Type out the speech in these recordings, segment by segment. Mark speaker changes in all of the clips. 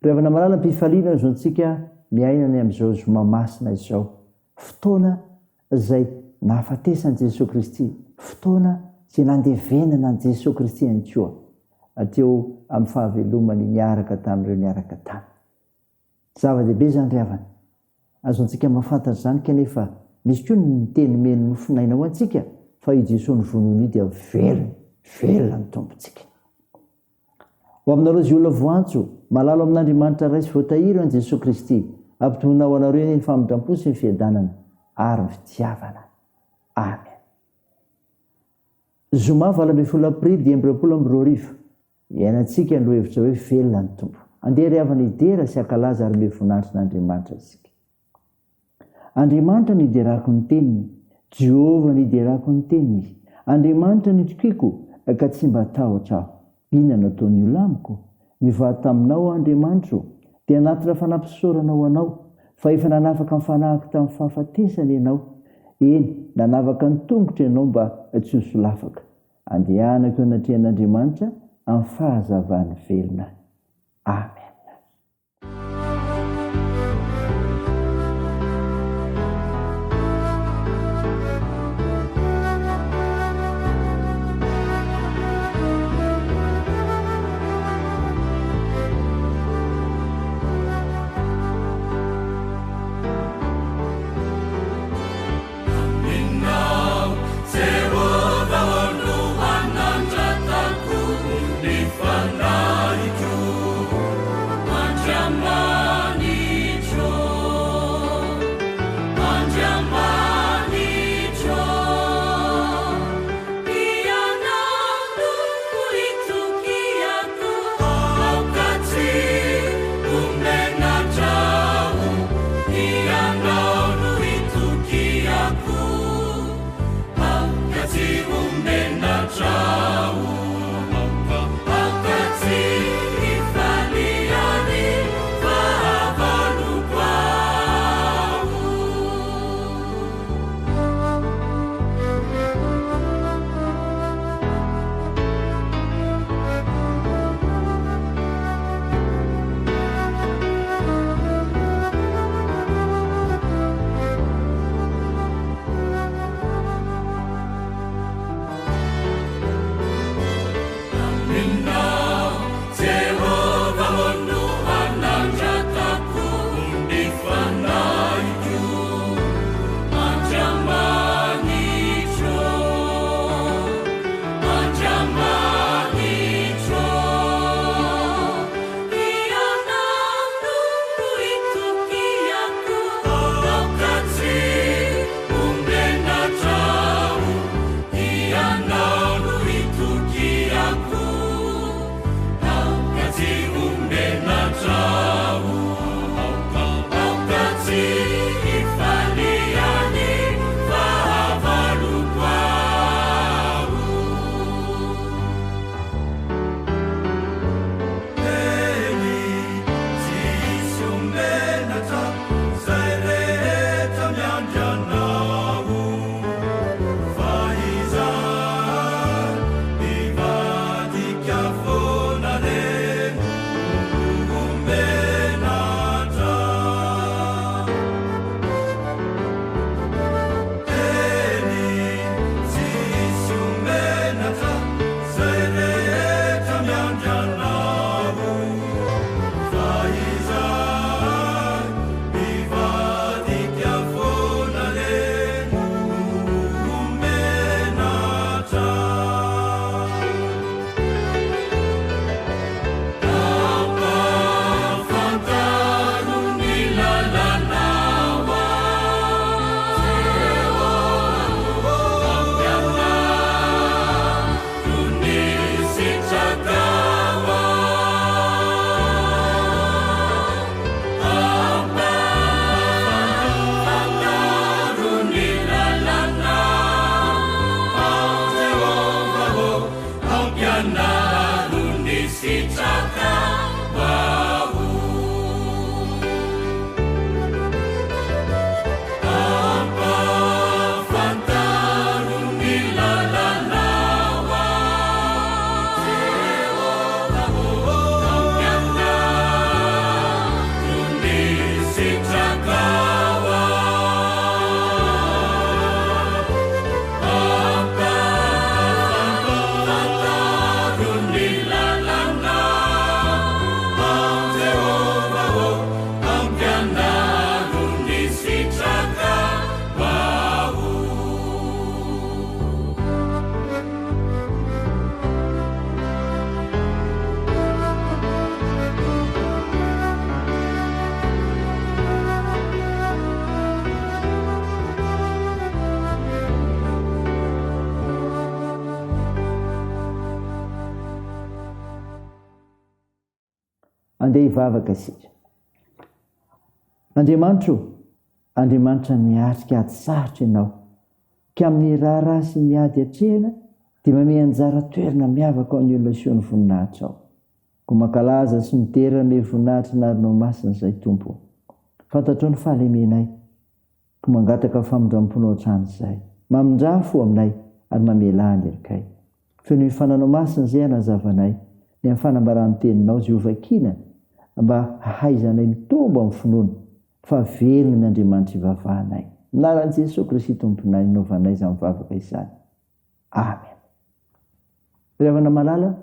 Speaker 1: Revana malala mpifaliana zao antsika miainany amin'izao zoma masina izao. Fotoana izay nahafatesan' Jesosy Kristy. Fotoana izay nandevenana an' Jesosy Kristy ihany koa. Ateo amin'ny fahavelomany niaraka tamin'ireo niaraka tany. Zava-dehibe zany ry havana. Azo antsika mahafantatra zany kanefa misy koa ny teny meno nofinaina ho antsika fa i Jesosy ny vonoiny dia velona ny tompontsika. Ho aminareo izay olona voantso, malalo amin'Andriamanitra ray sy voatahiry an' Jesosy Kristy, ampitomina ho anareo ny famindram-po sy ny fiadanana ary ny fitiavana. Amen. Zoma 12 aprily 2022. Iainantsika no hevitra hoe velona ny tompo. Andeha ry havana idera sy akalaza ary mevonanitra n'Andriamanitra isika. Andriamanitra niderako ny teniny, Jehovah niderako ny teniny. Andriamanitra nitrokiko ka tsy mba tahotra aho. Inona nataony io lamiko? Nivady taminao Andriamanitra, dia anatina fanampisaorana ho anao, fa efa nanafaka ny fanahiko tamin'ny fahafatesana ianao. Eny, nanavaka ny tongotra ianao mba tsy ho solafaka. Andehanako anatrehan'Andriamanitra amin'ny fahazavany velona. Amen. andeha hivavaka isika. Andriamanitra miarika ady sarotra ianao ka amin'ny raharaha sy miady atrehana dia manome anjara toerana miavaka ao ny olona iseho ny voninahitra ao. Ko mankalaza sy miterana me voninahitra narinao masina izay Tompo. Fantatrao ny fahalemenay, ko mangataka famindramponao hatrany izay. Mamindra fo aminay ary mamela ny erikay. Feno ny fananao masina izay anazavanay, ny amin'ny fanambarany teninao Jehovah kina, mba hahaizanay mitombo amin'ny finoana, fa velona ny Andriamanitra ivavahanay. Anaran'i Jesosy Kristy Tomponay novanay izany mivavaka izany. Amen. Ravana malala,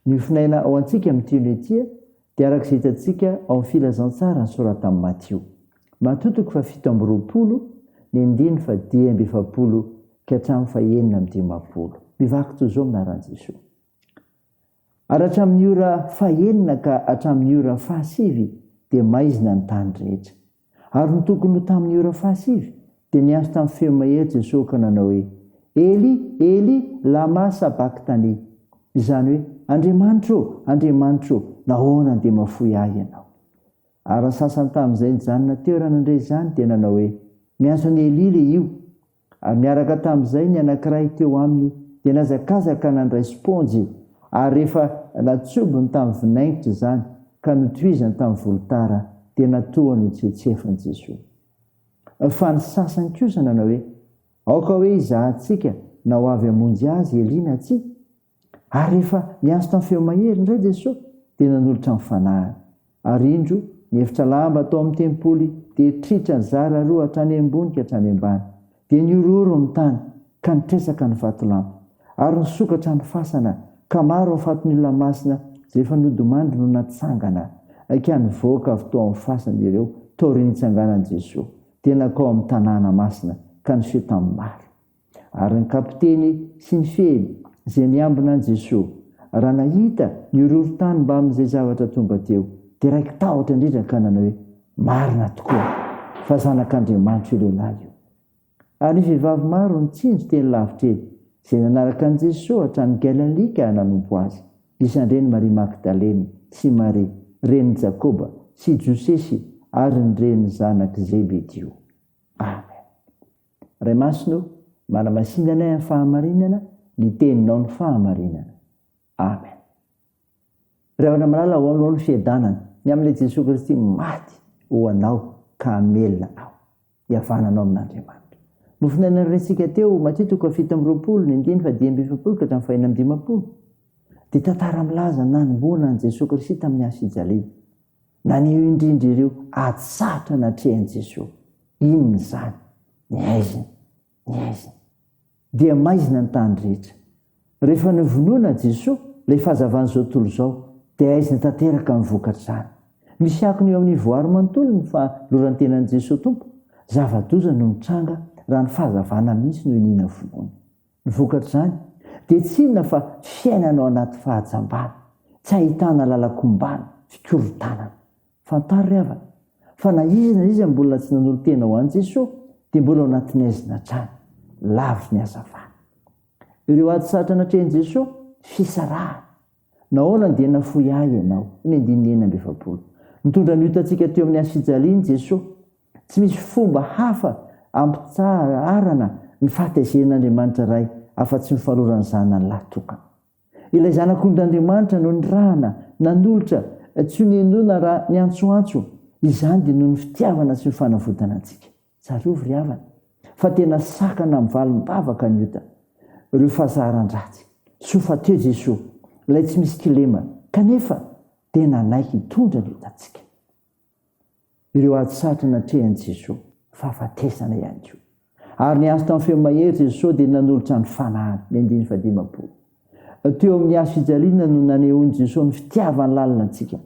Speaker 1: ny finaina ao antsika amin'ny teolotia dia araka hitantsika ao amin'ny filazantsara ny sorata amin'ny Matio. Matotoko fa 7:20, ny 9:10 ka hatramin'ny 9:50. Mivaky toy izao anaran'i Jesosy. Ary hatramin'ny ora 9 ka hatramin'ny ora 10 dia maizina ny tany rehetra. Ary ny tokony ho tamin'ny ora 10 dia nianso tamin'ny feo mahery Jesosy ka nanao hoe: Eli, Eli, lama sabachthani. Izany hoe: Andriamanitro, nahoana dia mahafoy ahy ianao. Ary ny sasany tamin'izay nijanona teo raha nandray izany dia nanao hoe: miantso ny Eli ilay io. Ary miaraka tamin'izay ny anankiray teo aminy dia nazakazaka nandray sponjy, ary rehefa natsobony tamin'ny vinaingitra izany ka notohizany tamin'ny volotara dia natohany ho tsetsefan'i Jesosy. Fa ny sasany kosa nanao hoe: aoka hoe izahantsika na ho avy hamonjy azy Eli na tsia. Ary rehefa nianso tamin'ny feo mahery indray Jesosy dia nanolotra ny fanahiny. Ary indro ny efitra lamba tao amin'ny tempoly dia tritra ny zara roa hatrany ambony ka hatrany ambany. Dia niororo amin'ny tany ka nitresaka ny vatolampy. Ary nisokatra ny fasana ka maro afaton'ny olona masina izay efa nodomandry no natsangana ka nivoaka avy tao amin'ny fasana ireo taorian'ny hitsanganan'i Jesosy. Dia nakao amin'ny tanàna masina ka niseho tamin'ny maro. Ary ny kapiteny sy ny fehiny izay niambina an'i Jesosy raha nahita niororo tany mba amin'izay zavatra tonga teo dia raiky tahotra indrindra ka nanao hoe: marina tokoa fa zanak'Andriamanitra io lehilahy io. Ary ny vehivavy maro nitsinjo teny lavitra eny izay nanaraka an'i Jesosy hatrany Galilea ka nanompo azy. Isan'ireny Maria Magdalena sy Maria, ren'i Jakoba sy Josesy ary ny ren'ny zanaky Zebedio. Amen. Ray masino, manamasinana amin'ny fahamarinana, ny teninao ny fahamarinana. Amen. Ravana malala ho aminao ny fiadanana ny amin'ilay Jesosy Kristy maty ho anao ka hamelona ao, hiavananao amin'Andriamanitra. Nofinaina resika teo Mateo 7:20, ny 9:10 ka hatramin'ny 9:50 dia tantara milaza nanomboana an'i Jesosy Kristy tamin'ny Asy-Jalina. Naneho indrindra ireo ady sarotra natrehan'i Jesosy. Inona izany? Ny aizina. Dia maizina ny tany rehetra. Rehefa nivonoana Jesosy ilay fahazavan'izao tontolo izao dia aizina tanteraka ny vokatra izany. Misy akony eo amin'ny voary manontolo fa loran'ny tenan'i Jesosy Tompo, zava-doza no mitranga raha ny fahazavana mihitsy no inina vonoana. Ny vokatra izany dia tsy inona fa fiainanao anaty fahajambana, tsy ahitana lalakombana, fikorontanana. Fantaro ry havana fa na izy mbola tsy nanolo-tena ho an'i Jesosy dia mbola ao anatin'ny aizina hatrany, lavitra ny hazavana. Ireo ady sarotra natrehan'i Jesosy, fisarahana. Nahoana dia nafoy ahy ianao, ny 9:20. Nitondra ny hitantsika teo amin'ny Asy-Jalina Jesosy, tsy misy fomba hafa ampitsarana ny fahatezan'Andriamanitra ray afa-tsy ny faharoran'ny zanany lahy tokana. Ilay zanak'Andriamanitra no nirahana, nanolotra, tsy nendona raha niantsoantso. Izany dia noho ny fitiavana sy ny fanavotana antsika. Tsarovy ry havana fa tena sakana amin'ny valim-bavaka ny ota. Ireo fahazaran-dratsy, sofa teo Jesosy, ilay tsy misy kilema, kanefa tena naiky hitondra ny hitantsika. Ireo ady sarotra natrehan'i Jesosy, fahafatesana ihany koa. Ary nianso tamin'ny feo mahery Jesosy dia nanolotra ny fanahiny, ny 9:50. Teo amin'ny Asy-Jalina no nanehoan'i Jesosy ny fitiavany lalina antsika.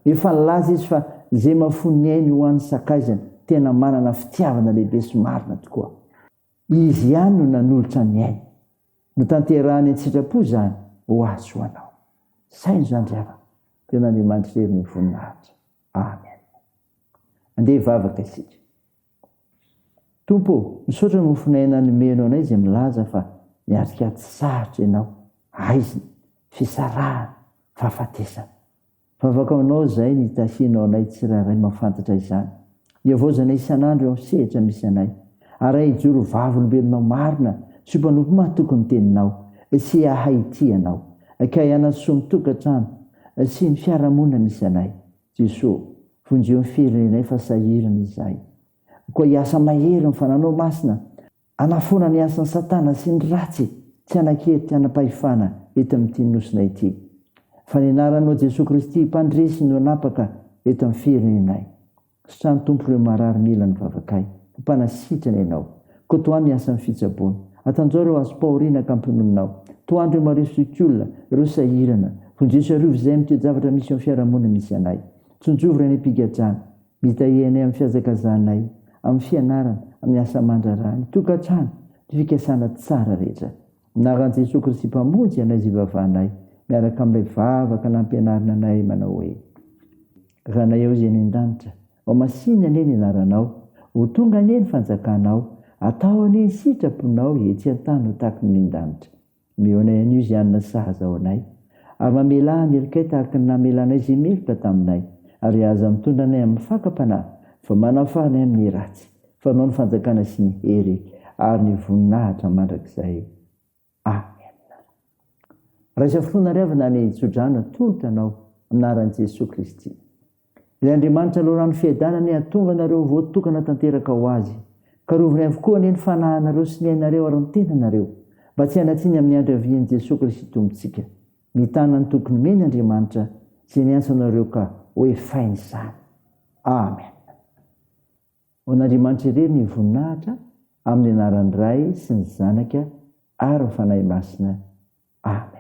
Speaker 1: Efa nilaza izy fa izay mahafony ainy ho an'ny sakaizany tena manana fitiavana lehibe sy marina tokoa. Izy ihany no nanolotra ny ainy. No tanterahany an-tsitrapo izany ho azy ho anao. Saina izany ry havana, tena Andriamanitra hery ny voninahitra. Amen. Andeha hivavaka isika. Tompo, misaotra ny mofinaina nomenao anay izay milaza fa miarika ady sarotra ianao, aizina, fisarahana, fahafatesana. fa afaka anao zay nitasianao anay tsiraray mafantatra izany. Iavozana isan'andro eo sehitra misy anay. Ary ijoro vavolombelonao marina sy mpanompo mahatokony teninao sy ahaity anao. Ka ianasoa mitokantrano sy ny fiarahamonina misy anay. Jesosy, vonjeo ny firenenay fa sahirana izahay. Koa hiasa mahery mifananao masina, anafona ny asan'ny Satana sy ny ratsy tsy anankehitry anam-pahefana eto amin'ity nosina ity. Fa ny anaranao Jesosy Kristy mpandresy no anapaka eto amin'ny firenenay. Samy tompo ireo marary mila ny vavakay, mpanasitrana ianao. Koa toany ny asan'ny fitsaboana. Atanjao ireo azo pahoriana ka ampinominao. Toandro ireo maresokolona, ireo sahirana. Vonjeso arivo izay amin'ity zavatra misy amin'ny fiarahamonina misy anay. Tsonjovy ny mpigadrana, mitahianay amin'ny fiazakazanay, amin'ny fianarana, amin'ny asa mandrarany, tokantrano, ny fikasana tsara rehetra. Naran'i Jesosy Kristy mpamonjy anay zivavanay, miaraka amin'ilay vavaka nampianarina anay manao hoe: ranay eo izay ny an-danitra, ao masina anie ny anaranao, ho tonga anie ny fanjakanao, atao anie ny sitraponao etsy an-tany ho tahaka ny an-danitra. Mionay an'io izay anona sahaza ao anay, ary mamela ny elikay tahaka ny namelanay izay meloka taminay, ary aza mitondra anay amin'ny fakapanahy, fa manafanay amin'ny ratsy, fa anao ny fanjakana sy ny hery ary ny voninahitra mandrakizay. Amen. Raisa fotoana riavana ny tsodrana tontanao anaran'i Jesosy Kristy. Ilay Andriamanitra alohan'ny fiadanany hatonga nareo voatokana tanteraka ho azy, ka roviny avokoa ny fanahinareo sy ny ainareo ary ny tenanareo, mba tsy hanatsiny amin'ny andro avian'i Jesosy Kristy tompontsika. Mitana ny tokony meny Andriamanitra sy ny antsanareo ka hoe fainy izany. Amen. Ho an'Andriamanitra irery ny voninahitra amin'ny anaran'ny Ray sy ny Zanaka ary ny fanahy masina. Amen.